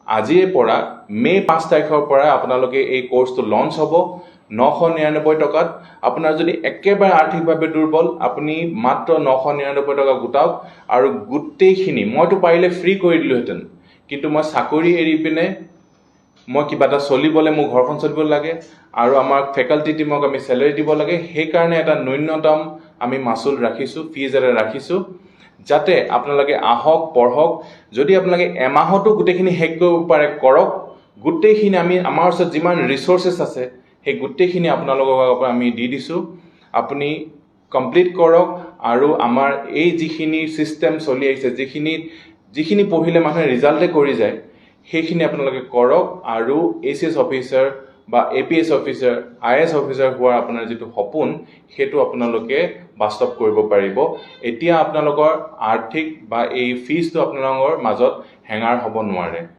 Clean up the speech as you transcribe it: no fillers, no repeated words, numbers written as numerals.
আজিৰ পৰা মে 5 তাৰিখৰ পৰা আপোনালোকে এই কোৰ্সটো লঞ্চ হ'ব 999 টকাত। আপোনাৰ যদি একেবাৰে আৰ্থিকভাৱে দুৰ্বল আপুনি মাত্ৰ 999 টকা গোটাওক আৰু গোটেইখিনি মইতো পাৰিলে ফ্ৰী কৰি দিলোহেঁতেন, কিন্তু মই চাকৰি এৰি পিনে মই কিবা এটা চলিবলৈ মোৰ ঘৰখন চলিব লাগে আৰু আমাৰ ফেকাল্টি টিমক আমি চেলাৰি দিব লাগে, সেইকাৰণে এটা ন্যূনতম আমি মাচুল ৰাখিছোঁ, ফিজ এটা ৰাখিছোঁ, যাতে আপোনালোকে আহক পঢ়ক। যদি আপোনালোকে এমাহতো গোটেইখিনি শেষ কৰিব পাৰে কৰক, গোটেইখিনি আমাৰ ওচৰত যিমান ৰিচোৰ্চেছ আছে সেই গোটেইখিনি আপোনালোকক আমি দি দিছোঁ। আপুনি কমপ্লিট কৰক আৰু আমাৰ এই যিখিনি ছিষ্টেম চলি আহিছে, যিখিনি পঢ়িলে মানুহে ৰিজাল্টে কৰি যায়, সেইখিনি আপোনালোকে কৰক আৰু ACS অফিচাৰ বা APS অফিচাৰ, IS অফিচাৰ হোৱাৰ আপোনাৰ যিটো সপোন সেইটো আপোনালোকে বাস্তৱ কৰিব পাৰিব। এতিয়া আপোনালোকৰ আৰ্থিক বা এই ফিজটো আপোনালোকৰ মাজত হেঙাৰ হ'ব নোৱাৰে।